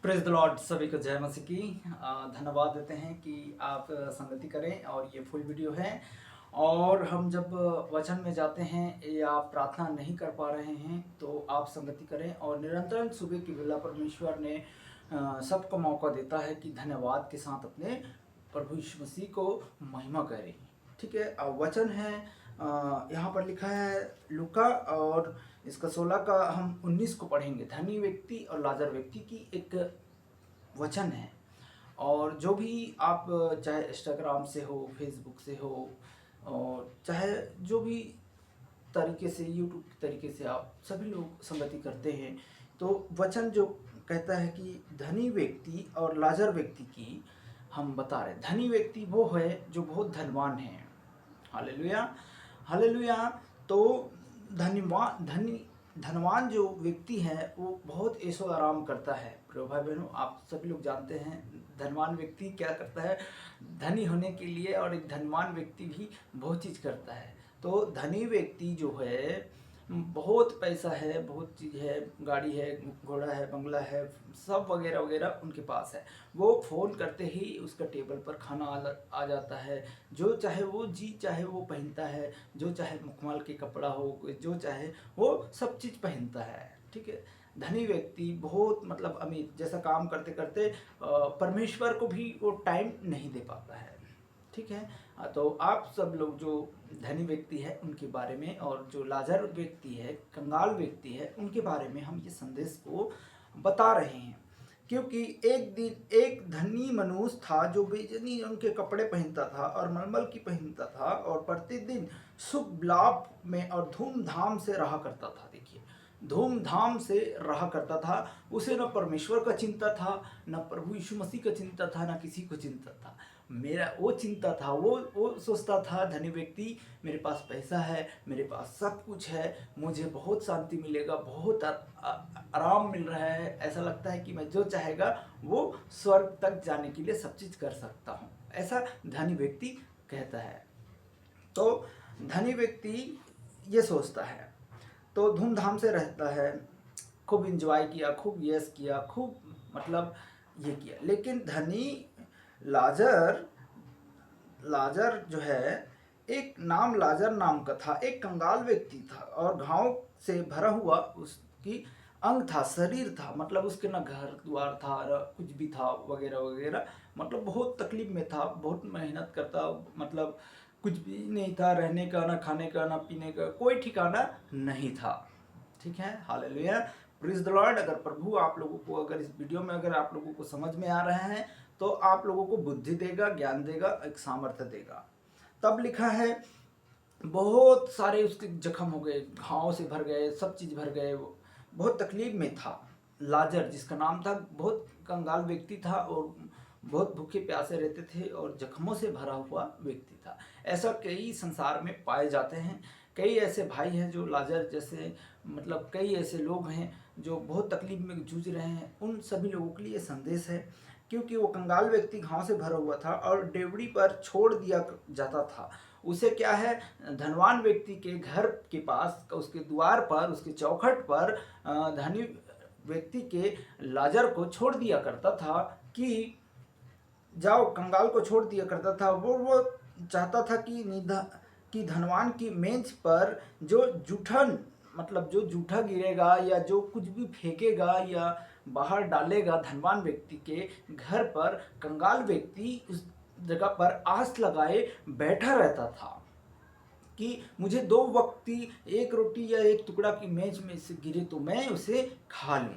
Praise the Lord. सभी को जय मसीह की। धन्यवाद देते हैं कि आप संगति करें और ये फुल वीडियो है। और हम जब वचन में जाते हैं या प्रार्थना नहीं कर पा रहे हैं तो आप संगति करें। और निरंतर सुबह की वेला परमेश्वर ने सबको मौका देता है कि धन्यवाद के साथ अपने प्रभु यीशु मसीह को महिमा करें। ठीक है। वचन है यहाँ पर लिखा है लूका और इसका 16 का हम 19 को पढ़ेंगे। धनी व्यक्ति और लाजर व्यक्ति की एक वचन है। और जो भी आप चाहे इंस्टाग्राम से हो, फेसबुक से हो, और चाहे जो भी तरीके से यूट्यूब के तरीके से आप सभी लोग संगति करते हैं, तो वचन जो कहता है कि धनी व्यक्ति और लाजर व्यक्ति की हम बता रहे। धनी व्यक्ति वो है जो बहुत धनवान है। Hallelujah, hallelujah. तो धनवान जो व्यक्ति है वो बहुत ऐशो आराम करता है। प्रिय भाई बहनों, आप सभी लोग जानते हैं धनवान व्यक्ति क्या करता है धनी होने के लिए, और एक धनवान व्यक्ति भी बहुत चीज़ करता है। तो धनी व्यक्ति जो है बहुत पैसा है, बहुत चीज़ है, गाड़ी है, घोड़ा है, बंगला है, सब वगैरह वगैरह उनके पास है। वो फ़ोन करते ही उसका टेबल पर खाना आ जाता है। जो चाहे वो चाहे वो पहनता है, जो चाहे मखमल के कपड़ा हो, जो चाहे वो सब चीज़ पहनता है। ठीक है। धनी व्यक्ति बहुत मतलब अमीर जैसा काम करते करते परमेश्वर को भी वो टाइम नहीं दे पाता है। ठीक है। तो आप सब लोग जो धनी व्यक्ति है उनके बारे में, और जो लाजर व्यक्ति है, कंगाल व्यक्ति है, उनके बारे में हम ये संदेश को बता रहे हैं। क्योंकि एक दिन एक धनी मनुष्य था जो बेचैनी रंग के कपड़े पहनता था और मलमल की पहनता था, और प्रतिदिन शुभ लाभ में और धूमधाम से रहा करता था। देखिए, धूमधाम से रहा करता था। उसे न परमेश्वर का चिंता था, न प्रभु यीशु मसीह का चिंता था, न किसी को चिंता था। मेरा वो चिंता था, वो सोचता था धनी व्यक्ति, मेरे पास पैसा है, मेरे पास सब कुछ है, मुझे बहुत शांति मिलेगा, बहुत आराम मिल रहा है, ऐसा लगता है कि मैं जो चाहेगा वो स्वर्ग तक जाने के लिए सब चीज़ कर सकता हूँ, ऐसा धनी व्यक्ति कहता है। तो धनी व्यक्ति ये सोचता है, तो धूमधाम से रहता है, खूब इंजॉय किया, खूब यश किया, खूब मतलब ये किया। लेकिन धनी लाजर लाजर जो है, एक नाम लाजर नाम का था, एक कंगाल व्यक्ति था, और घाव से भरा हुआ उसकी अंग था, शरीर था। मतलब उसके ना घर द्वार था, न कुछ भी था वगैरह वगैरह। मतलब बहुत तकलीफ में था, बहुत मेहनत करता, मतलब कुछ भी नहीं था, रहने का, ना खाने का, ना पीने का कोई ठिकाना नहीं था। ठीक है। Hallelujah, praise the Lord. अगर प्रभु आप लोगों को, अगर इस वीडियो में अगर आप लोगों को समझ में आ रहे हैं, तो आप लोगों को बुद्धि देगा, ज्ञान देगा, एक सामर्थ्य देगा। तब लिखा है बहुत सारे उसके जख्म हो गए, घाव से भर गए, सब चीज़ भर गए। वो बहुत तकलीफ में था। लाजर जिसका नाम था, बहुत कंगाल व्यक्ति था और बहुत भूखे प्यासे रहते थे और जख्मों से भरा हुआ व्यक्ति था। ऐसा कई संसार में पाए जाते हैं। कई ऐसे भाई हैं जो लाजर जैसे, मतलब कई ऐसे लोग हैं जो बहुत तकलीफ में जूझ रहे हैं। उन सभी लोगों के लिए संदेश है। क्योंकि वो कंगाल व्यक्ति घाव से भरा हुआ था और डेवड़ी पर छोड़ दिया जाता था। उसे क्या है, धनवान व्यक्ति के घर के पास, उसके द्वार पर, उसके चौखट पर धनी व्यक्ति के लाजर को छोड़ दिया करता था कि जाओ, कंगाल को छोड़ दिया करता था। वो चाहता था कि धनवान की मेज पर जो जूठन, मतलब जो जूठा गिरेगा या जो कुछ भी फेंकेगा या बाहर डालेगा धनवान व्यक्ति के घर पर, कंगाल व्यक्ति उस जगह पर आस लगाए बैठा रहता था कि मुझे दो वक्त एक रोटी या एक टुकड़ा की मेज में से गिरे तो मैं उसे खा लूं,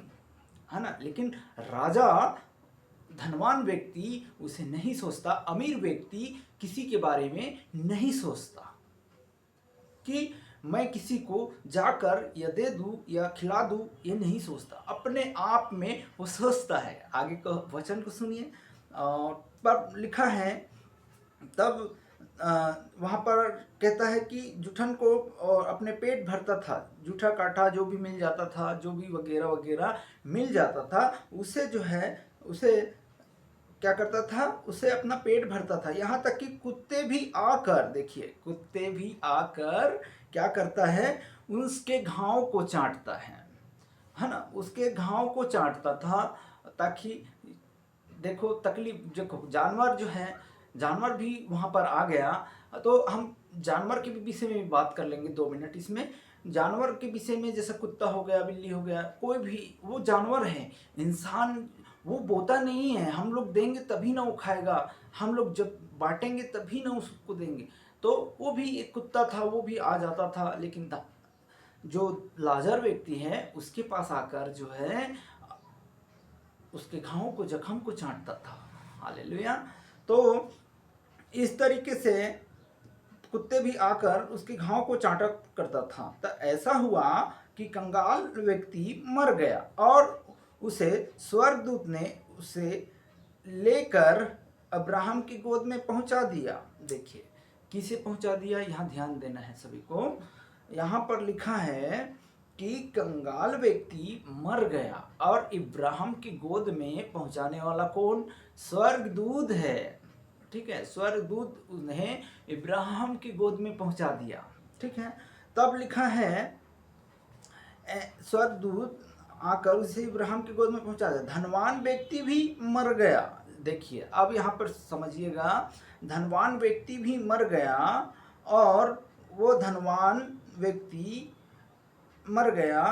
है ना। लेकिन राजा, धनवान व्यक्ति उसे नहीं सोचता। अमीर व्यक्ति किसी के बारे में नहीं सोचता कि मैं किसी को जाकर या दे दूं या खिला दूं, ये नहीं सोचता। अपने आप में वो सोचता है। आगे का वचन को सुनिए। पर लिखा है, तब वहाँ पर कहता है कि जूठन को और अपने पेट भरता था। जूठा काठा जो भी मिल जाता था, जो भी वगैरह वगैरह मिल जाता था, उसे जो है, उसे क्या करता था, उसे अपना पेट भरता था। यहाँ तक कि कुत्ते भी आकर, देखिए, कुत्ते भी आकर क्या करता है, उसके घाव को चाटता है ना। उसके घाव को चाटता था। ताकि देखो तकलीफ, देखो जानवर जो है, जानवर भी वहाँ पर आ गया। तो हम जानवर के भी विषय में भी बात कर लेंगे 2 मिनट इसमें। जानवर के विषय में जैसे कुत्ता हो गया, बिल्ली हो गया, कोई भी वो जानवर है। इंसान वो बोता नहीं है, हम लोग देंगे तभी ना वो खाएगा, हम लोग जब बांटेंगे तभी ना उसको देंगे। तो वो भी एक कुत्ता था, वो भी आ जाता था, लेकिन जो लाजर व्यक्ति है उसके पास आकर जो है उसके घावों को, जख्म को चाटता था। हालेलुया। तो इस तरीके से कुत्ते भी आकर उसके घाव को चाटा करता था। तो ऐसा हुआ कि कंगाल व्यक्ति मर गया और उसे स्वर्गदूत ने उसे लेकर अब्राहम की गोद में पहुंचा दिया। देखिए किसे पहुंचा दिया, यहाँ ध्यान देना है सभी को। यहाँ पर लिखा है कि कंगाल व्यक्ति मर गया और इब्राहिम की गोद में पहुंचाने वाला कौन? स्वर्गदूत है। ठीक है, स्वर्गदूत उन्हें इब्राहिम की गोद में पहुंचा दिया। ठीक है, तब लिखा है स्वर्गदूत आकर उसे इब्राहिम की गोद में पहुंचा दिया। धनवान व्यक्ति भी मर गया। देखिए अब यहाँ पर समझिएगा, धनवान व्यक्ति भी मर गया और वो धनवान व्यक्ति मर गया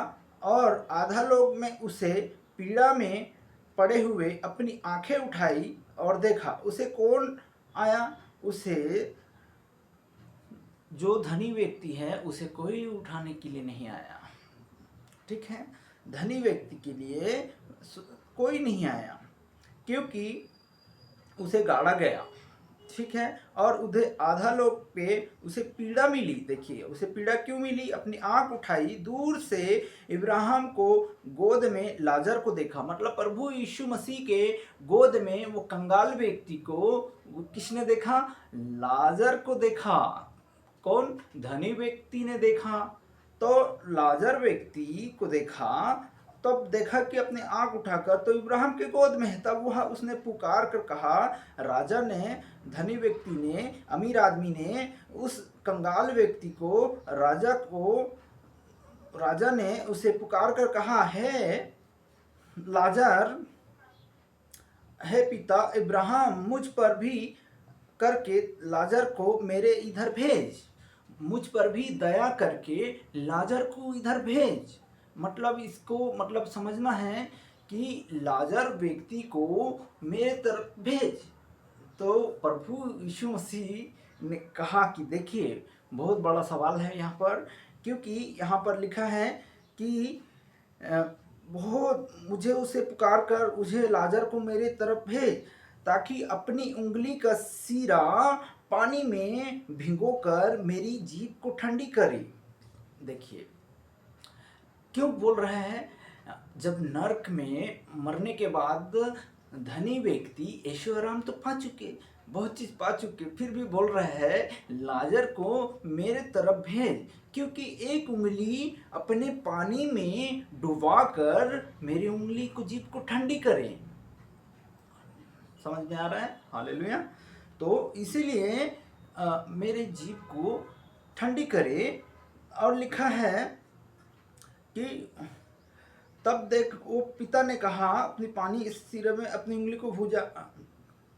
और आधा लोग में उसे पीड़ा में पड़े हुए अपनी आंखें उठाई और देखा। उसे कौन आया? उसे जो धनी व्यक्ति है उसे कोई उठाने के लिए नहीं आया। ठीक है, धनी व्यक्ति के लिए कोई नहीं आया क्योंकि उसे गाड़ा गया। ठीक है, और उधर आधा लोग पे उसे पीड़ा मिली। देखिए उसे पीड़ा क्यों मिली? अपनी आंख उठाई, दूर से इब्राहिम को गोद में लाजर को देखा। मतलब प्रभु यीशु मसीह के गोद में वो कंगाल व्यक्ति को किसने देखा? लाजर को देखा। कौन? धनी व्यक्ति ने देखा। तो लाजर व्यक्ति को देखा, तब देखा कि अपनी आंख उठाकर तो इब्राहिम के गोद में है। तब वह उसने पुकार कर कहा, राजा ने, धनी व्यक्ति ने, अमीर आदमी ने उस कंगाल व्यक्ति को, राजा ने उसे पुकार कर कहा, है लाजर, है पिता इब्राहिम, मुझ पर भी करके लाजर को मेरे इधर भेज। मुझ पर भी दया करके लाजर को इधर भेज। मतलब इसको मतलब समझना है कि लाजर व्यक्ति को मेरे तरफ भेज। तो प्रभु यीशु मसीह ने कहा कि देखिए बहुत बड़ा सवाल है यहाँ पर, क्योंकि यहाँ पर लिखा है कि बहुत मुझे उसे पुकार कर उसे लाजर को मेरे तरफ भेज ताकि अपनी उंगली का सीरा पानी में भिगोकर मेरी जीभ को ठंडी करे। देखिए क्यों बोल रहे हैं? जब नरक में मरने के बाद धनी व्यक्ति ऐशो आराम तो पा चुके, बहुत चीज पा चुके, फिर भी बोल रहे हैं लाजर को मेरे तरफ भेज, क्योंकि एक उंगली अपने पानी में डुबाकर मेरी उंगली को, जीभ को ठंडी करे। समझ में आ रहा है? हालेलुया। तो इसीलिए मेरे जीभ को ठंडी करे। और लिखा है कि तब देख वो पिता ने कहा, अपनी पानी इस सिरे में अपनी उंगली को भूजा,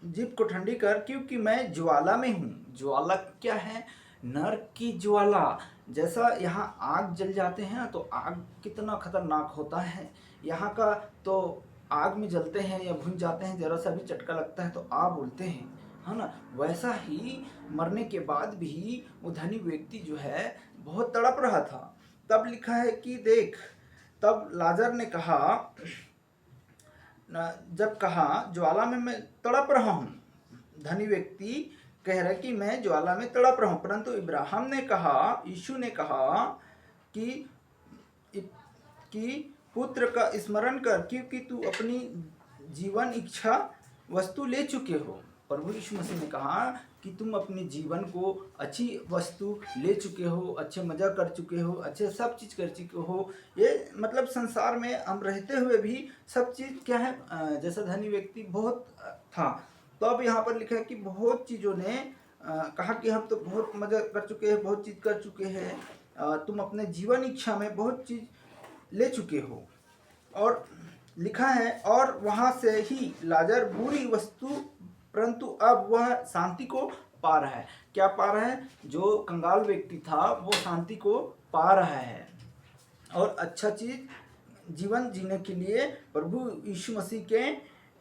जीभ को ठंडी कर, क्योंकि मैं ज्वाला में हूँ। ज्वाला क्या है? नरक की ज्वाला। जैसा यहाँ आग जल जाते हैं तो आग कितना खतरनाक होता है, यहाँ का तो आग में जलते हैं या भुन जाते हैं, जरा सा भी चटका लगता है तो आ बोलते हैं, है ना। वैसा ही मरने के बाद भी वो धनी व्यक्ति जो है बहुत तड़प रहा था। तब लिखा है कि देख, तब लाजर ने कहा, जब कहा ज्वाला में मैं तड़प रहा हूँ, धनी व्यक्ति कह रहा कि मैं ज्वाला में तड़प रहा हूँ, परंतु इब्राहिम ने कहा, यीशु ने कहा कि पुत्र का स्मरण कर, क्योंकि तू अपनी जीवन इच्छा वस्तु ले चुके हो। प्रभु यीशु मसीह ने कहा कि तुम अपने जीवन को अच्छी वस्तु ले चुके हो, अच्छे मजा कर चुके हो, अच्छे सब चीज़ कर चुके हो। ये मतलब संसार में हम रहते हुए भी सब चीज़ क्या है, जैसा धनी व्यक्ति बहुत था। तो अब यहाँ पर लिखा है कि बहुत चीज़ों ने कहा कि हम तो बहुत मजा कर चुके हैं, बहुत चीज़ कर चुके हैं, तुम अपने जीवन इच्छा में बहुत चीज़ ले चुके हो। और लिखा है, और वहां से ही लाजर बुरी वस्तु, परंतु अब वह शांति को पा रहा है। क्या पा रहा है? जो कंगाल व्यक्ति था वो शांति को पा रहा है और अच्छा चीज जीवन जीने के लिए प्रभु यीशु मसीह के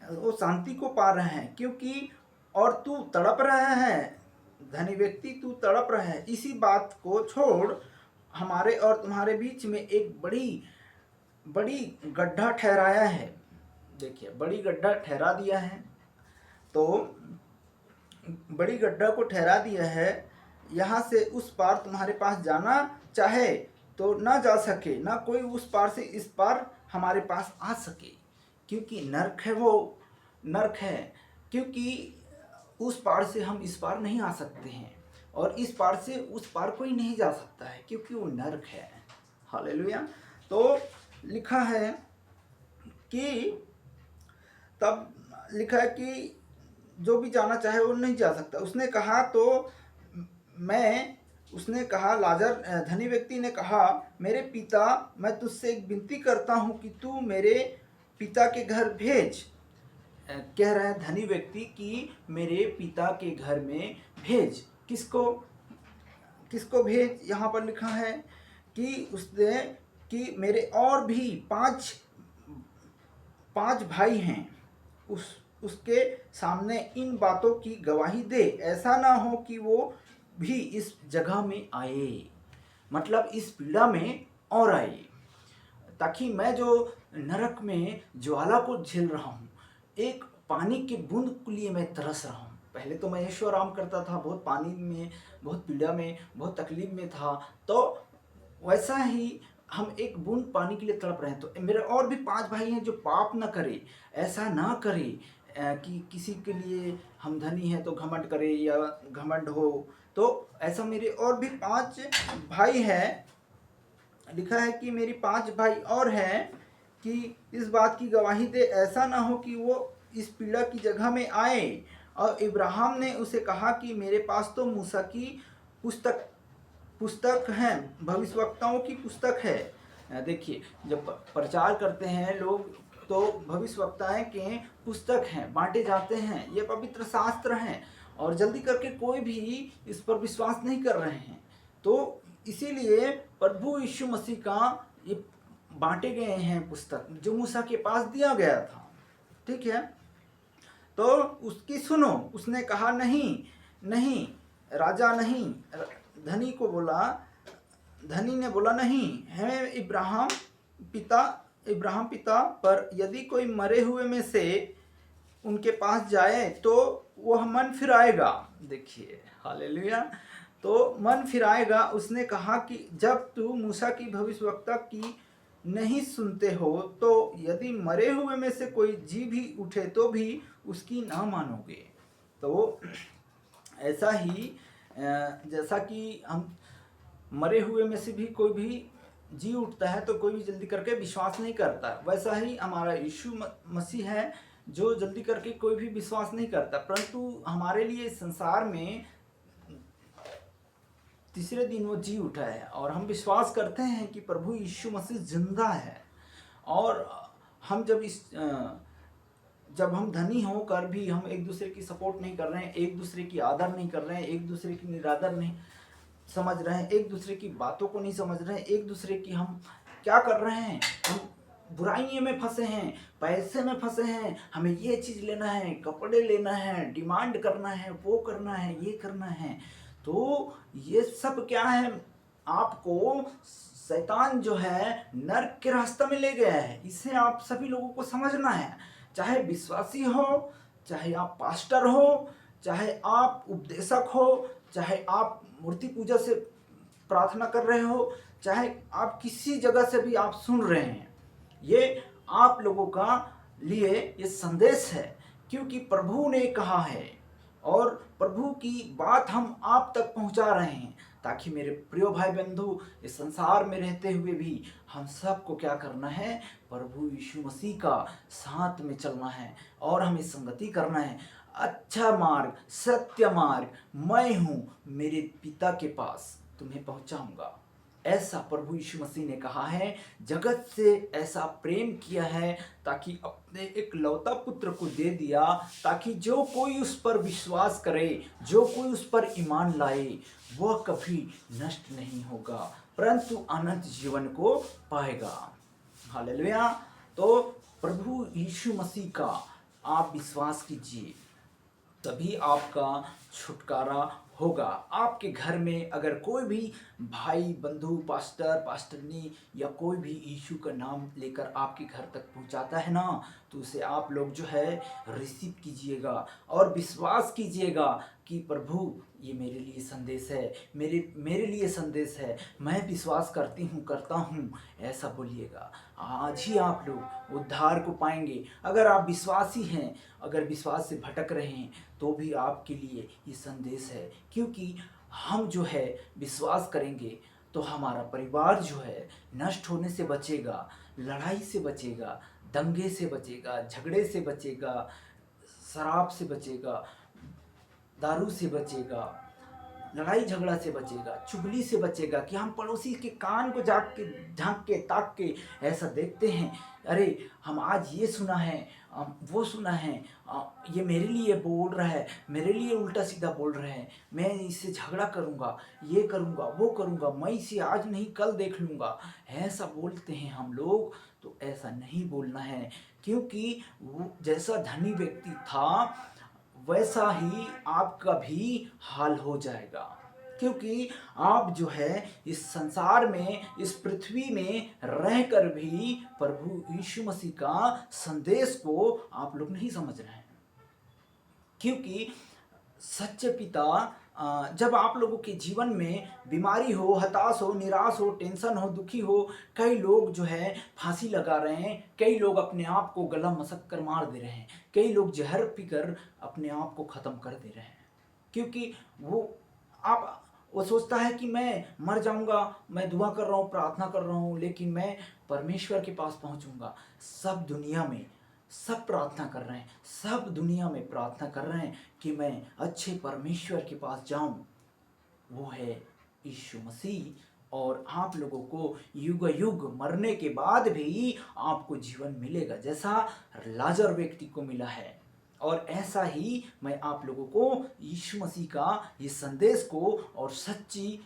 वो शांति को पा रहे हैं। क्योंकि और तू तड़प रहा है, धनी व्यक्ति तू तड़प रहा है, इसी बात को छोड़ हमारे और तुम्हारे बीच में एक बड़ी गड्ढा ठहराया है। देखिए, बड़ी गड्ढा ठहरा दिया है। तो बड़ी गड्ढा को ठहरा दिया है, यहाँ से उस पार तुम्हारे पास जाना चाहे तो ना जा सके, ना कोई उस पार से इस पार हमारे पास आ सके। क्योंकि नर्क है, वो नर्क है, क्योंकि उस पार से हम इस पार नहीं आ सकते हैं और इस पार से उस पार कोई नहीं जा सकता है, क्योंकि वो नर्क है। हालेलुया। तो लिखा है कि तब लिखा है कि जो भी जाना चाहे वो नहीं जा सकता। उसने कहा उसने कहा लाजर, धनी व्यक्ति ने कहा, मेरे पिता, मैं तुझसे एक विनती करता हूँ कि तू मेरे पिता के घर भेज। कह रहा है धनी व्यक्ति कि मेरे पिता के घर में भेज। किसको भेज? यहाँ पर लिखा है कि उसने कि मेरे और भी पांच भाई हैं, उसके सामने इन बातों की गवाही दे, ऐसा ना हो कि वो भी इस जगह में आए, मतलब इस पीड़ा में और आए, ताकि मैं जो नरक में ज्वाला को झेल रहा हूँ, एक पानी के बूंद के लिए मैं तरस रहा हूँ। पहले तो मैं ऐशो आराम करता था, बहुत पानी में, बहुत पीड़ा में, बहुत तकलीफ में था, तो वैसा ही हम एक बूंद पानी के लिए तड़प रहे हैं। तो मेरे और भी 5 भाई हैं जो पाप न करे, ऐसा ना करे कि किसी के लिए हम धनी हैं तो घमंड करे या घमंड हो। तो ऐसा मेरे और भी 5 भाई हैं। लिखा है कि मेरी 5 भाई और हैं कि इस बात की गवाही दे, ऐसा ना हो कि वो इस पीड़ा की जगह में आए। और इब्राहिम ने उसे कहा कि मेरे पास तो मूसा की पुस्तक है, भविष्यवक्ताओं की पुस्तक है। देखिए, जब प्रचार करते हैं लोग तो भविष्यवक्ताएं के पुस्तक हैं, बांटे जाते हैं, ये पवित्र शास्त्र हैं, और जल्दी करके कोई भी इस पर विश्वास नहीं कर रहे हैं। तो इसीलिए प्रभु यीशु मसीह का ये बांटे गए हैं पुस्तक, जो मूसा के पास दिया गया था। ठीक है, तो उसकी सुनो। उसने कहा नहीं राजा नहीं। धनी ने बोला नहीं है इब्राहिम पिता, पर यदि कोई मरे हुए में से उनके पास जाए तो वह मन फिराएगा। देखिए, हालेलुया। तो मन फिराएगा। उसने कहा कि जब तू मूसा की भविष्यवक्ता की नहीं सुनते हो, तो यदि मरे हुए में से कोई जी भी उठे तो भी उसकी ना मानोगे। तो ऐसा ही जैसा कि हम मरे हुए में से भी कोई भी जी उठता है तो कोई भी जल्दी करके विश्वास नहीं करता, वैसा ही हमारा यीशु मसीह है जो जल्दी करके कोई भी विश्वास नहीं करता, परंतु हमारे लिए संसार में तीसरे दिन वो जी उठा है। और हम विश्वास करते हैं कि प्रभु यीशु मसीह जिंदा है। और हम जब हम धनी होकर भी हम एक दूसरे की सपोर्ट नहीं कर रहे हैं, एक दूसरे की आदर नहीं कर रहे हैं, एक दूसरे की निरादर नहीं समझ रहे हैं, एक दूसरे की बातों को नहीं समझ रहे हैं, एक दूसरे की हम क्या कर रहे हैं, हम बुराइयों में फंसे हैं, पैसे में फंसे हैं, हमें ये चीज़ लेना है, कपड़े लेना है, डिमांड करना है, वो करना है, ये करना है। तो ये सब क्या है, आपको शैतान जो है नर्क के रास्ते में ले गया है। इसे आप सभी लोगों को समझना है, चाहे विश्वासी हो, चाहे आप पास्टर हो, चाहे आप उपदेशक हो, चाहे आप मूर्ति पूजा से प्रार्थना कर रहे हो, चाहे आप किसी जगह से भी आप सुन रहे हैं, ये आप लोगों का लिए ये संदेश है, क्योंकि प्रभु ने कहा है और प्रभु की बात हम आप तक पहुंचा रहे हैं, ताकि मेरे प्रिय भाई बंधु, इस संसार में रहते हुए भी हम सबको क्या करना है, प्रभु यीशु मसीह का साथ में चलना है और हमें संगति करना है। अच्छा मार्ग, सत्य मार्ग मैं हूँ, मेरे पिता के पास तुम्हें पहुँचाऊँगा। ऐसा प्रभु यीशु मसीह ने कहा है, जगत से ऐसा प्रेम किया है ताकि अपने एक लौता पुत्र को दे दिया, ताकि जो कोई उस पर विश्वास करे, जो कोई उस पर ईमान लाए, वह कभी नष्ट नहीं होगा परंतु अनंत जीवन को पाएगा। हालेलुया। तो प्रभु यीशु मसीह का आप विश्वास कीजिए, तभी आपका छुटकारा होगा। आपके घर में अगर कोई भी भाई बंधु पास्टर पास्टरनी या कोई भी यीशु का नाम लेकर आपके घर तक पहुंचाता है ना, तो उसे आप लोग जो है रिसीव कीजिएगा और विश्वास कीजिएगा कि प्रभु ये मेरे लिए संदेश है, मेरे लिए संदेश है, मैं विश्वास करता हूँ, ऐसा बोलिएगा। आज ही आप लोग उद्धार को पाएंगे। अगर आप विश्वासी हैं, अगर विश्वास से भटक रहे हैं, तो भी आपके लिए ये संदेश है, क्योंकि हम जो है विश्वास करेंगे तो हमारा परिवार जो है नष्ट होने से बचेगा, लड़ाई से बचेगा, दंगे से बचेगा, झगड़े से बचेगा, शराब से बचेगा, दारू से बचेगा, लड़ाई झगड़ा से बचेगा, चुगली से बचेगा। कि हम पड़ोसी के कान को झांक के ताक के ऐसा देखते हैं, अरे हम आज ये सुना है, वो सुना है, ये मेरे लिए बोल रहा है, मेरे लिए उल्टा सीधा बोल रहा है, मैं इससे झगड़ा करूँगा, ये करूँगा, वो करूँगा, मैं इसे आज नहीं कल देख लूँगा, ऐसा बोलते हैं हम लोग। तो ऐसा नहीं बोलना है, क्योंकि वो जैसा धनी व्यक्ति था वैसा ही आपका भी हाल हो जाएगा। क्योंकि आप जो है इस संसार में, इस पृथ्वी में रहकर भी प्रभु यीशु मसीह का संदेश को आप लोग नहीं समझ रहे हैं। क्योंकि सच्चे पिता, जब आप लोगों के जीवन में बीमारी हो, हताश हो, निराश हो, टेंशन हो, दुखी हो, कई लोग जो है फांसी लगा रहे हैं, कई लोग अपने आप को गला मसक कर मार दे रहे हैं, कई लोग जहर पीकर अपने आप को ख़त्म कर दे रहे हैं। क्योंकि वो सोचता है कि मैं मर जाऊंगा, मैं दुआ कर रहा हूँ, प्रार्थना कर रहा हूँ, लेकिन मैं परमेश्वर के पास पहुँचूंगा। सब दुनिया में सब प्रार्थना कर रहे हैं, सब दुनिया में प्रार्थना कर रहे हैं कि मैं अच्छे परमेश्वर के पास जाऊं, वो है यीशु मसीह। और आप लोगों को युग युग मरने के बाद भी आपको जीवन मिलेगा, जैसा लाजर व्यक्ति को मिला है। और ऐसा ही मैं आप लोगों को यीशु मसीह का ये संदेश को और सच्ची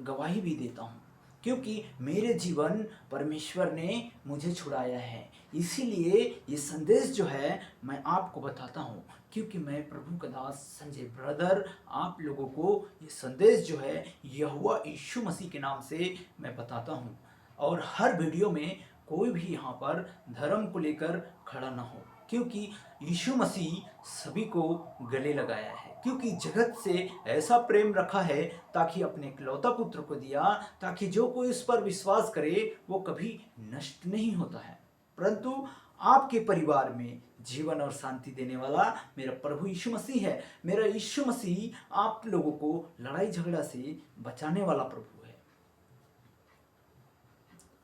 गवाही भी देता हूँ, क्योंकि मेरे जीवन परमेश्वर ने मुझे छुड़ाया है। इसीलिए ये संदेश जो है मैं आपको बताता हूँ, क्योंकि मैं प्रभु का दास संजय ब्रदर आप लोगों को ये संदेश जो है यहोवा यीशु मसीह के नाम से मैं बताता हूँ। और हर वीडियो में कोई भी यहाँ पर धर्म को लेकर खड़ा ना हो, क्योंकि यीशु मसीह सभी को गले लगाया है। क्योंकि जगत से ऐसा प्रेम रखा है ताकि अपने इकलौता पुत्र को दिया, ताकि जो कोई उस पर विश्वास करे वो कभी नष्ट नहीं होता है, परंतु आपके परिवार में जीवन और शांति देने वाला मेरा प्रभु यीशु मसीह है। मेरा यीशु मसीह आप लोगों को लड़ाई झगड़ा से बचाने वाला प्रभु है।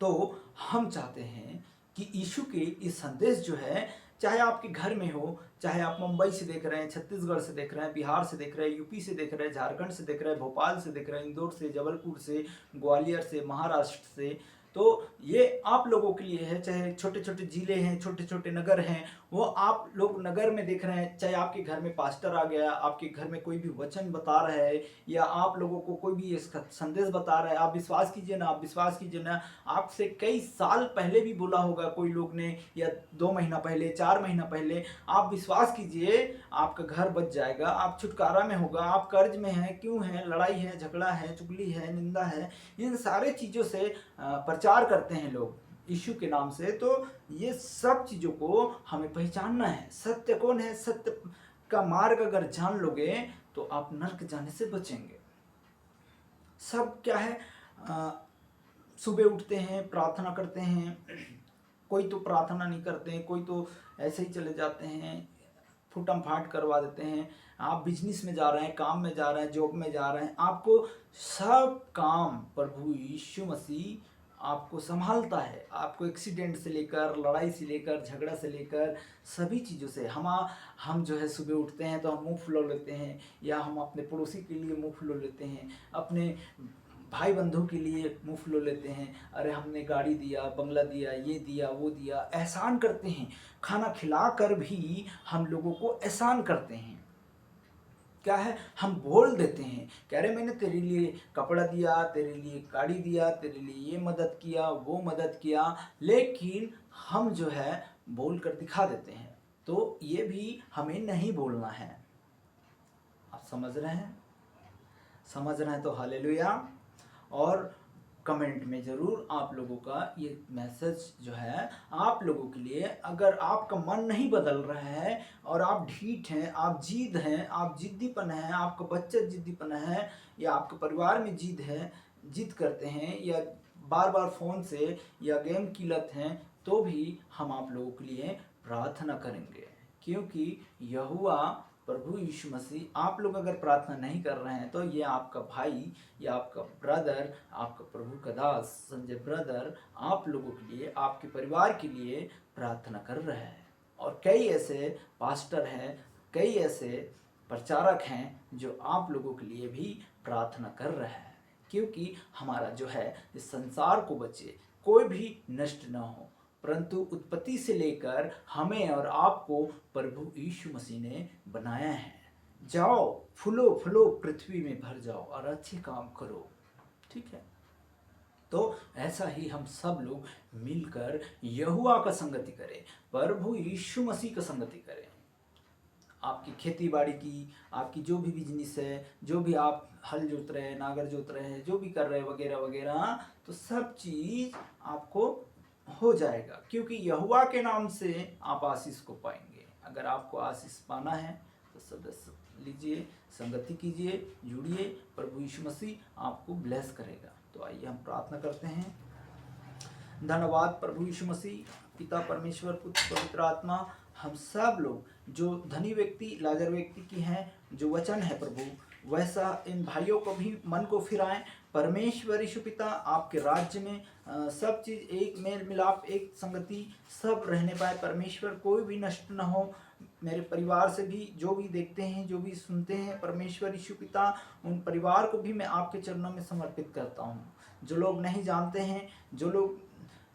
तो हम चाहते हैं कि यीशु के इस संदेश जो है, चाहे आपके घर में हो, चाहे आप मुंबई से देख रहे हैं, छत्तीसगढ़ से देख रहे हैं, बिहार से देख रहे हैं, यूपी से देख रहे हैं, झारखंड से देख रहे हैं, भोपाल से देख रहे हैं, इंदौर से, जबलपुर से, ग्वालियर से, महाराष्ट्र से, तो ये आप लोगों के लिए है। चाहे छोटे छोटे जिले हैं, छोटे छोटे नगर हैं, वो आप लोग नगर में देख रहे हैं, चाहे आपके घर में पास्टर आ गया, आपके घर में कोई भी वचन बता रहा है, या आप लोगों को कोई भी इसका संदेश बता रहा है, आप विश्वास कीजिए ना, आप विश्वास कीजिए ना, आपसे कई साल पहले भी बोला होगा कोई लोग ने, या 2 महीना पहले, 4 महीना पहले, आप विश्वास कीजिए आपका घर बच जाएगा, आप छुटकारा में होगा। आप कर्ज में हैं, क्यों हैं? लड़ाई है, झगड़ा है, चुगली है, निंदा है, इन सारे चीज़ों से प्रचार करते हैं लोग यीशु के नाम से। तो ये सब चीज़ों को हमें पहचानना है। सत्य कौन है? सत्य का मार्ग अगर जान लोगे तो आप नरक जाने से बचेंगे। सब क्या है, सुबह उठते हैं, प्रार्थना करते हैं, कोई तो प्रार्थना नहीं करते हैं, कोई तो ऐसे ही चले जाते हैं, फूटम फाट करवा देते हैं। आप बिजनेस में जा रहे हैं, काम में जा रहे हैं, जॉब में जा रहे हैं, आपको सब काम प्रभु यीशु मसीह आपको संभालता है। आपको एक्सीडेंट से लेकर, लड़ाई से लेकर, झगड़ा से लेकर, सभी चीज़ों से हम जो है सुबह उठते हैं तो हम मुंह फुला लेते हैं, या हम अपने पड़ोसी के लिए मुंह फुला लेते हैं, अपने भाई बंधु के लिए मुंह फुलो लेते हैं, अरे हमने गाड़ी दिया, बंगला दिया, ये दिया, वो दिया, एहसान करते हैं। खाना खिला कर भी हम लोगों को एहसान करते हैं। क्या है, हम बोल देते हैं कि अरे मैंने तेरे लिए कपड़ा दिया, तेरे लिए गाड़ी दिया, तेरे लिए ये मदद किया, वो मदद किया, लेकिन हम जो है बोल कर दिखा देते हैं। तो ये भी हमें नहीं बोलना है। आप समझ रहे हैं? समझ रहे हैं तो हालेलुया। और कमेंट में ज़रूर आप लोगों का ये मैसेज जो है आप लोगों के लिए, अगर आपका मन नहीं बदल रहा है और आप ढीठ हैं, आप जिद हैं, आप जिद्दीपन है, आपका बच्चा जिद्दीपन है, या आपके परिवार में जिद है, जिद करते हैं, या बार बार फ़ोन से या गेम की लत हैं, तो भी हम आप लोगों के लिए प्रार्थना करेंगे। क्योंकि यहोवा प्रभु यीशु मसीह, आप लोग अगर प्रार्थना नहीं कर रहे हैं तो ये आपका भाई या आपका ब्रदर, आपका प्रभु का दास संजय ब्रदर आप लोगों के लिए, आपके परिवार के लिए प्रार्थना कर रहा है। और कई ऐसे पास्टर हैं, कई ऐसे प्रचारक हैं जो आप लोगों के लिए भी प्रार्थना कर रहे हैं, क्योंकि हमारा जो है इस संसार को बचे, कोई भी नष्ट ना हो, परंतु उत्पत्ति से लेकर हमें और आपको प्रभु यीशु मसीह ने बनाया है। जाओ, फूलो फूलो, पृथ्वी में भर जाओ और अच्छे काम करो। ठीक है, तो ऐसा ही हम सब लोग मिलकर यहोवा का संगति करें, प्रभु यीशु मसीह का संगति करें। आपकी खेती बाड़ी की, आपकी जो भी बिजनेस है, जो भी आप हल जोत रहे हैं, नागर जोत रहे हैं, जो भी कर रहे हैं वगैरह वगैरह, तो सब चीज़ आपको हो जाएगा, क्योंकि यहोवा के नाम से आप आशीष को पाएंगे। अगर आपको आशीष पाना है तो सदस्य लीजिए, संगति कीजिए, जुड़िए, प्रभु यीशु मसीह आपको ब्लेस करेगा। तो आइए हम प्रार्थना करते हैं। धन्यवाद प्रभु यीशु मसीह, पिता परमेश्वर, पुत्र पवित्र आत्मा, हम सब लोग जो धनी व्यक्ति लाजर व्यक्ति की हैं, जो वचन है प्रभु, वैसा इन भाइयों को भी मन को फिराएं। परमेश्वर यीशु पिता, आपके राज्य में सब चीज़ एक मेल मिलाप, एक संगति सब रहने पाए। परमेश्वर कोई भी नष्ट न हो। मेरे परिवार से भी जो भी देखते हैं, जो भी सुनते हैं, परमेश्वर यीशु पिता, उन परिवार को भी मैं आपके चरणों में समर्पित करता हूँ। जो लोग नहीं जानते हैं, जो लोग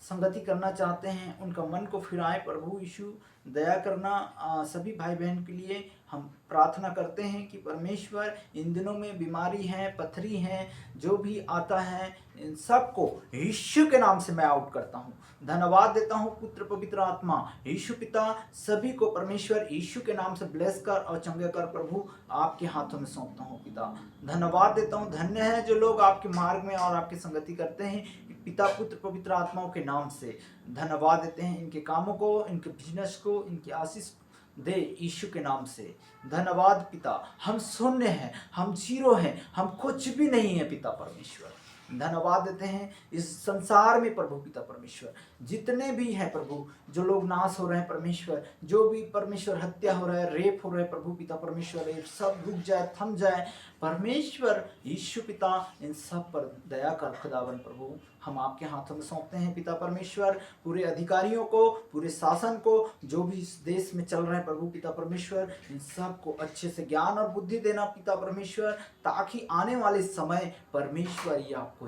संगति करना चाहते हैं, उनका मन को फिराए प्रभु यीशु, दया करना। सभी भाई बहन के लिए हम प्रार्थना करते हैं कि परमेश्वर इन दिनों में बीमारी है, पथरी है, जो भी आता है, इन सबको यीशु के नाम से मैं आउट करता हूँ। धन्यवाद देता हूँ पुत्र पवित्र आत्मा यीशु पिता, सभी को परमेश्वर यीशु के नाम से ब्लेस कर और चंगे कर प्रभु, आपके हाथों में सौंपता हूँ पिता। धन्यवाद देता हूँ। धन्य है जो लोग आपके मार्ग में और आपकी संगति करते हैं, पिता पुत्र पवित्र आत्माओं के नाम से धन्यवाद देते हैं। इनके कामों को, इनके बिजनेस को, इनकी आशीष दे यीशु के नाम से। धन्यवाद पिता, हम शून्य हैं, हम जीरो हैं, हम कुछ भी नहीं है पिता परमेश्वर। धन्यवाद देते हैं इस संसार में प्रभु पिता परमेश्वर, जितने भी हैं प्रभु, जो लोग नाश हो रहे हैं परमेश्वर, जो भी परमेश्वर हत्या हो रहा है, रेप हो रहा है प्रभु पिता परमेश्वर, ये सब रुक जाए, थम जाए परमेश्वर यीशु पिता। इन सब पर दया कर खुदावन प्रभु, हम आपके हाथों में सौंपते हैं पिता परमेश्वर। पूरे अधिकारियों को, पूरे शासन को, जो भी इस देश में चल रहे हैं प्रभु पिता परमेश्वर, इन सब को अच्छे से ज्ञान और बुद्धि देना पिता परमेश्वर, ताकि आने वाले समय परमेश्वर ये आपको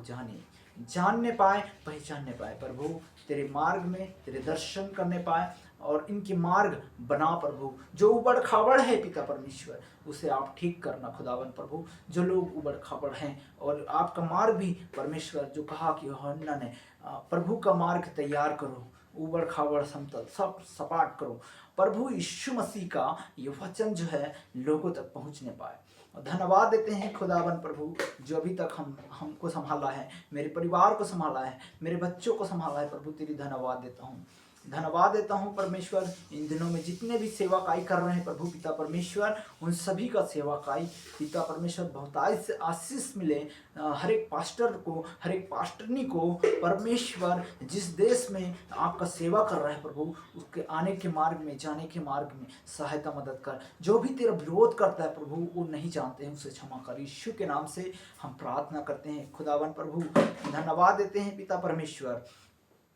जानने पाए, पहचानने पाए प्रभु, तेरे मार्ग में तेरे दर्शन करने पाए और इनके मार्ग बना प्रभु। जो उबड़ खाबड़ है पिता परमेश्वर, उसे आप ठीक करना खुदावन प्रभु। जो लोग उबड़ खाबड़ हैं, और आपका मार्ग भी परमेश्वर, जो कहा कि यूहन्ना ने, प्रभु का मार्ग तैयार करो, उबड़ खाबड़ समतल सब सपाट करो। प्रभु यीशु मसीह का ये वचन जो है लोगों तक पहुंचने पाए। धन्यवाद देते हैं खुदावन प्रभु, जो अभी तक हमको संभाला है, मेरे परिवार को संभाला है, मेरे बच्चों को संभाला है प्रभु, तेरी धन्यवाद देता हूँ। धन्यवाद देता हूँ परमेश्वर, इन दिनों में जितने भी सेवाकाई कर रहे हैं प्रभु पिता परमेश्वर, उन सभी का सेवाकाई पिता परमेश्वर बहुतायत से आशीष मिले। हर एक पास्टर को, हर एक पास्टरनी को परमेश्वर, जिस देश में आपका सेवा कर रहा है प्रभु, उसके आने के मार्ग में, जाने के मार्ग में सहायता मदद कर। जो भी तेरा विरोध करता है प्रभु, वो नहीं जानते हैं, उसे क्षमा कर। यीशु के नाम से हम प्रार्थना करते हैं खुदावन प्रभु। धन्यवाद देते हैं पिता परमेश्वर,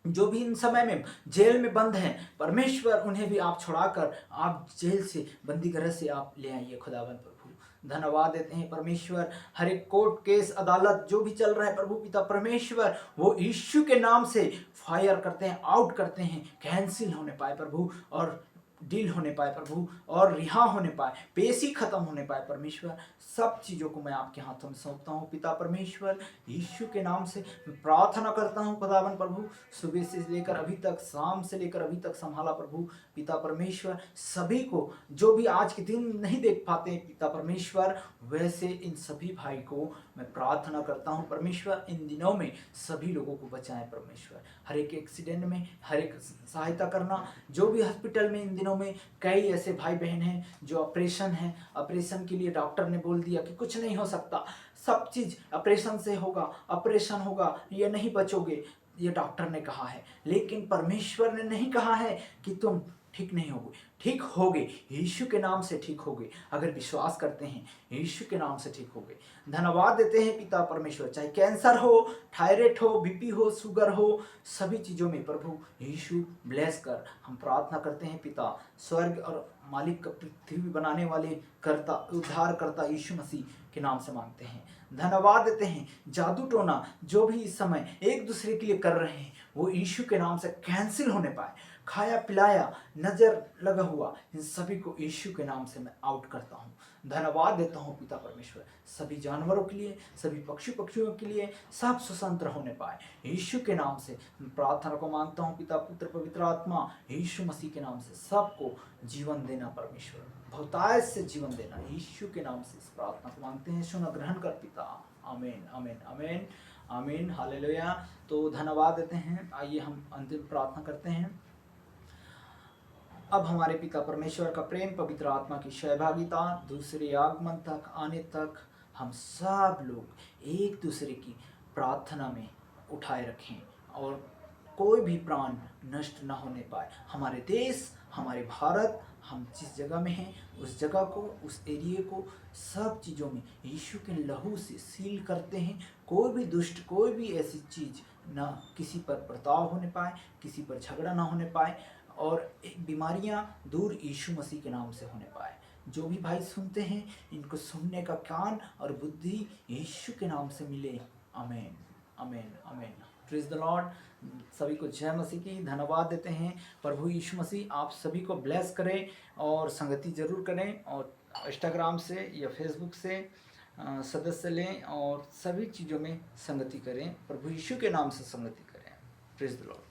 जो भी इन समय में जेल में बंद हैं परमेश्वर, उन्हें भी आप छुड़ाकर आप जेल से, बंदी घर से आप ले आइए खुदावन प्रभु। धन्यवाद देते हैं परमेश्वर। हर एक कोर्ट केस अदालत जो भी चल रहा है प्रभु पिता परमेश्वर, वो यीशु के नाम से फायर करते हैं, आउट करते हैं, कैंसिल होने पाए प्रभु, और डील होने पाए प्रभु, और रिहा होने पाए, पेशी खत्म होने पाए परमेश्वर। सब चीज़ों को मैं आपके हाथों में सौंपता हूँ पिता परमेश्वर, यीशु के नाम से प्रार्थना करता हूँ खुदावन प्रभु। सुबह से लेकर अभी तक, शाम से लेकर अभी तक संभाला प्रभु पिता परमेश्वर। सभी को जो भी आज के दिन नहीं देख पाते पिता परमेश्वर, वैसे इन सभी भाई को मैं प्रार्थना करता हूँ परमेश्वर, इन दिनों में सभी लोगों को बचाएं परमेश्वर। हर एक एक्सीडेंट में हर एक सहायता करना, जो भी हॉस्पिटल में इन दिनों में कई ऐसे भाई बहन हैं जो ऑपरेशन है, ऑपरेशन के लिए डॉक्टर ने बोल दिया कि कुछ नहीं हो सकता, सब चीज़ ऑपरेशन से होगा, ऑपरेशन होगा, ये नहीं बचोगे, ये डॉक्टर ने कहा है। लेकिन परमेश्वर ने नहीं कहा है कि तुम ठीक नहीं होगे, ठीक होगे, यीशु के नाम से ठीक होगे। अगर विश्वास करते हैं यीशु के नाम से ठीक होगे। धन्यवाद देते हैं पिता परमेश्वर, चाहे कैंसर हो, थायराइड हो, बीपी हो, शुगर हो, सभी चीज़ों में प्रभु यीशु ब्लेस कर हम प्रार्थना करते हैं पिता। स्वर्ग और मालिक का पृथ्वी बनाने वाले कर्ता, उद्धार करता यीशु मसीह के नाम से मांगते हैं। धन्यवाद देते हैं, जादू टोना जो भी इस समय एक दूसरे के लिए कर रहे हैं वो यीशु के नाम से कैंसिल होने पाए। खाया पिलाया, नजर लगा हुआ, इन सभी को यीशु के नाम से मैं आउट करता हूँ। धन्यवाद देता हूँ पिता परमेश्वर, सभी जानवरों के लिए, सभी पक्षियों के लिए, सब स्वतंत्र होने पाए यीशु के नाम से। प्रार्थना को मांगता हूँ पिता पुत्र पवित्र आत्मा यीशु मसीह के नाम से, सबको जीवन देना परमेश्वर, बहुतायत से जीवन देना यीशु के नाम से। इस प्रार्थना को मांगते हैं, सुना ग्रहण कर पिता। आमीन आमीन आमीन आमीन, हालेलुया। तो धन्यवाद देते हैं। आइए हम अंतिम प्रार्थना करते हैं। अब हमारे पिता परमेश्वर का प्रेम, पवित्र आत्मा की सहभागिता, दूसरे आगमन तक आने तक हम सब लोग एक दूसरे की प्रार्थना में उठाए रखें, और कोई भी प्राण नष्ट न होने पाए। हमारे देश, हमारे भारत, हम जिस जगह में हैं उस जगह को, उस एरिए को, सब चीज़ों में यीशु के लहू से सील करते हैं। कोई भी दुष्ट, कोई भी ऐसी चीज़ ना किसी पर बर्ताव होने पाए, किसी पर झगड़ा ना होने पाए, और बीमारियां दूर यीशु मसीह के नाम से होने पाए। जो भी भाई सुनते हैं इनको सुनने का कान और बुद्धि यीशु के नाम से मिले। आमीन आमीन आमीन। Praise the Lord. सभी को जय मसीह की। धन्यवाद देते हैं। प्रभु यीशु मसीह आप सभी को ब्लेस करें, और संगति जरूर करें, और इंस्टाग्राम से या फेसबुक से सदस्य लें, और सभी चीज़ों में संगति करें। प्रभु यीशु के नाम से संगति करें। Praise the Lord.